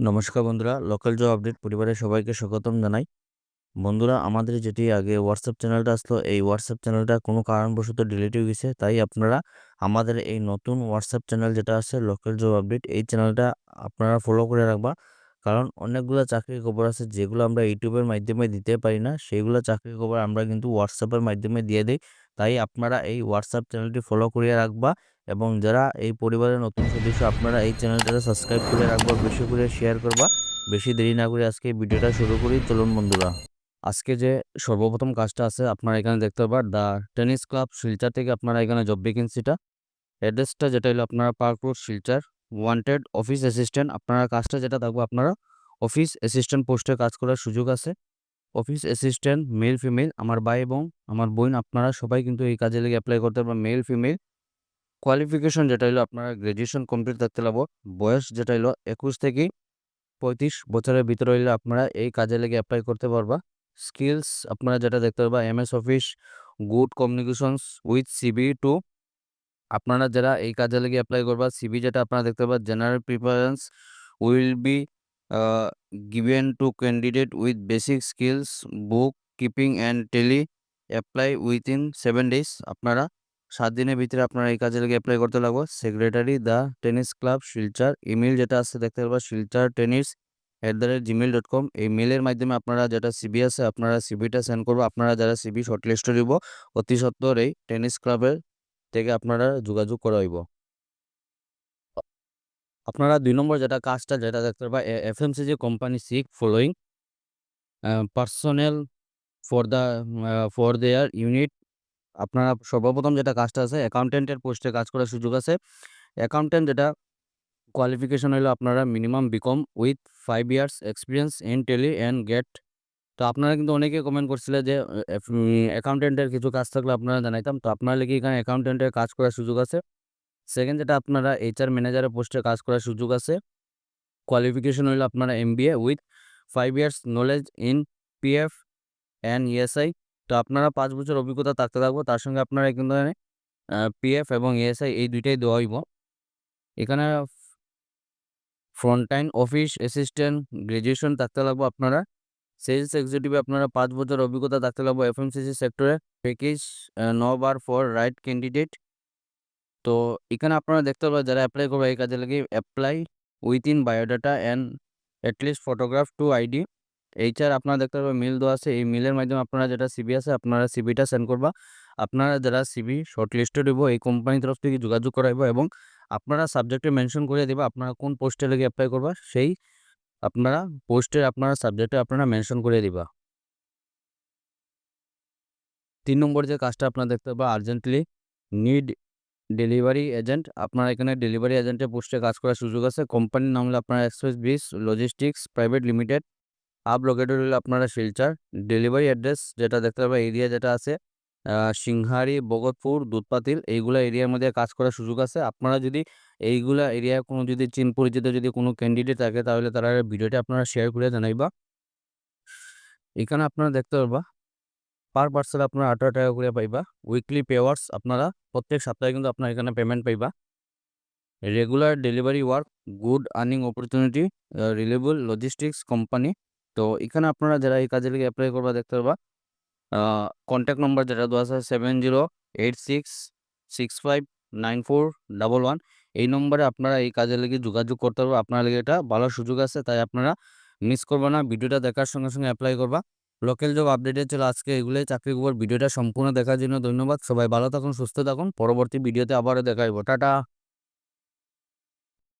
নমস্কার বন্ধুরা, local job update পরিবারের সবাইকে স্বাগতম জানাই। বন্ধুরা, আমাদের যেটি আগে হোয়াটসঅ্যাপ চ্যানেলটা আসলো, এই হোয়াটসঅ্যাপ চ্যানেলটা কোনো কারণবশত ডিলিট হয়ে গেছে। তাই আপনারা আমাদের এই নতুন হোয়াটসঅ্যাপ চ্যানেল যেটা আছে লোকাল জব আপডেট, এই চ্যানেলটা আপনারা ফলো করে রাখবা। কারণ অনেকগুলো চাকরির খবর আছে যেগুলো আমরা ইউটিউবের মাধ্যমে দিতে পারি না, সেইগুলো চাকরির খবর আমরা কিন্তু হোয়াটসঅ্যাপের মাধ্যমে দিয়ে দিই। তাই আপনারা এই হোয়াটসঅ্যাপ চ্যানেলটি ফলো করিয়ে রাখবা এবং যারা এই পরিবারের নতুন সদস্য আপনারা এই চ্যানেলটা সাবস্ক্রাইব করে রাখবা, বেশি করে শেয়ার করবা। বেশি দেরি না করে আজকে ভিডিওটা শুরু করি, চলুন বন্ধুরা। আজকে যে সর্বপ্রথম কাজটা আছে আপনারা এখানে দেখতে পাবেন, দ্য টেনিস ক্লাব শিলচর থেকে আপনারা এখানে জব ভ্যাকেন্সিটা, অ্যাড্রেসটা যেটা হলো আপনারা park road Silchar, wanted office assistant. আপনারা কাজটা যেটা থাকবে, আপনারা অফিস অ্যাসিস্ট্যান্ট পোস্টে কাজ করার সুযোগ আছে। অফিস অ্যাসিস্ট্যান্ট মেল ফিমেল, আমার ভাই এবং আমার বোন আপনারা সবাই কিন্তু এই কাজে লেগে অ্যাপ্লাই করতে পারবেন, মেল ফিমেল। কোয়ালিফিকেশন যেটা হলো আপনারা গ্র্যাজুয়েশন কমপ্লিট থাকতে লাগবে। বয়স যেটা হলো 21 থেকে 35 বছরের ভিতরে হইলে আপনারা এই কাজে লেগে অ্যাপ্লাই করতে পারবা। স্কিলস আপনারা যেটা দেখতে পারবা, MS office, good communications with CB two. আপনারা যারা এই কাজে লেগে অ্যাপ্লাই করবা, সিবি যেটা আপনারা দেখতে পাবেন, general preference will be given to candidate with basic skills book keeping and Tally, apply within 7 days। আপনারা 7 দিনের ভিতরে আপনারা এই কাজে লেগে অ্যাপ্লাই করতে লাগবে। Secretary the tennis club Silchar, email যেটা আছে দেখতে পারবা শিলচর টেনিস @gmail.com। এই মেলের মাধ্যমে আপনারা যেটা সিবি আছে আপনারা সিবিটা সেন্ড করবো। আপনারা যারা সিবি শর্টলিস্ট দিব, অতি সত্বর এই টেনিস ক্লাবের থেকে আপনারা যোগাযোগ করা হইব। আপনারা 2 নম্বর যেটা কাজটা যেটা দেখতে পারবা, FMCG company seek following personnel for their unit. আপনারা সর্বপ্রথম যেটা কাজটা আছে, অ্যাকাউন্টেন্টের পোস্টে কাজ করার সুযোগ আছে। অ্যাকাউন্টেন্ট যেটা কোয়ালিফিকেশন হলো আপনারা minimum BCom with 5 years experience in Tally and get. তো আপনারা কিন্তু অনেকে কমেন্ট করছিলেন যে অ্যাকাউন্টেন্টের কিছু কাজ থাকলে আপনারা জানাইতাম। তো আপনারা লিখে এখানে অ্যাকাউন্টেন্টের কাজ করার সুযোগ আছে। সেকেন্ড যেটা আপনারা এইচআর ম্যানেজারের পোস্টে কাজ করার সুযোগ আছে। কোয়ালিফিকেশন হইলো আপনারা MBA with 5 years knowledge in PF and ESI. তো আপনারা 5 বছর অভিজ্ঞতা থাকতে থাকবো, তার সঙ্গে আপনারা কিন্তু পিএফ এবং ইএসআই এই দুইটাই দেওয়া হইব। এখানে ফ্রন্টলাইন অফিস অ্যাসিস্ট্যান্ট গ্র্যাজুয়েশন থাকতে লাগবো আপনারা। সেলস এক্সিকিউটিভে আপনারা 5 বছর অভিজ্ঞতা থাকতে লাগবো এফএমসিজি সেক্টরে। Package 9 bar for right candidate. তো এখানে আপনারা দেখতে পাবেন যারা অ্যাপ্লাই করবে এই কাজে লাগে, apply within biodata and at least photograph two ID. HR আপনারা দেখতে পাবেন মিল দেওয়া আছে, এই মিলের মাধ্যমে আপনারা যেটা সিবি আছে আপনারা সিবিটা সেন্ড করবা। আপনারা যারা সিবি শর্টলিস্টেড হইব এই কোম্পানির তরফ থেকে যোগাযোগ করাইব এবং আপনারা সাবজেক্টে মেনশন করে দিবা আপনারা কোন পোস্টে লেগে অ্যাপ্লাই করবা, সেই আপনারা পোস্টের আপনারা সাবজেক্টে আপনারা মেনশন করে দিবা। 3 নম্বর যে কাজটা আপনারা দেখতে পাবেন, আর্জেন্টলি নিড ডেলিভারি এজেন্ট। আপনারা এখানে ডেলিভারি এজেন্টের পোস্টে কাজ করার সুযোগ আছে। কোম্পানির নাম হলো আপনার এক্সপ্রেস বিস logistics private limited. Up located হলো আপনারা শিলচর। ডেলিভারি অ্যাড্রেস যেটা দেখতে পাবেন, এরিয়া যেটা আছে সিংহারি, বগতপুর, দুধপাতিল, এইগুলা এরিয়ার মধ্যে কাজ করার সুযোগ আছে। আপনারা যদি এইগুলা এরিয়ায় কোনো যদি চিন পরিচিত যদি কোনো ক্যান্ডিডেট থাকে তাহলে তারা ভিডিওটা আপনারা শেয়ার করে জানাইবা। এখানে আপনারা দেখতে পারবা পার পার্সেল আপনারা 18 টাকা করে পাইবা। উইকলি পেওয়ার্স আপনারা প্রত্যেক সপ্তাহে কিন্তু আপনারা এখানে পেমেন্ট পাইবা। Regular delivery work, good earning opportunity, reliable logistics company. তো এখানে আপনারা যারা এই কাজে লেগে অ্যাপ্লাই করবা দেখতে পারবা, কন্ট্যাক্ট নম্বর যেটা দেওয়া আছে 7086659411। এই নম্বরে আপনারা এই কাজে লেগে যোগাযোগ করতে পারবো। আপনার লেগে এটা ভালো সুযোগ আছে, তাই আপনারা মিস করবা না, ভিডিওটা দেখার সঙ্গে সঙ্গে অ্যাপ্লাই করবা। লোকাল জব আপডেটের ছিল আজকে এগুলোই চাকরির খবর। ভিডিওটা সম্পূর্ণ দেখার জন্য ধন্যবাদ। সবাই ভালো থাকুন, সুস্থ থাকুন। পরবর্তী ভিডিওতে আবারও দেখা হইব। টাটা।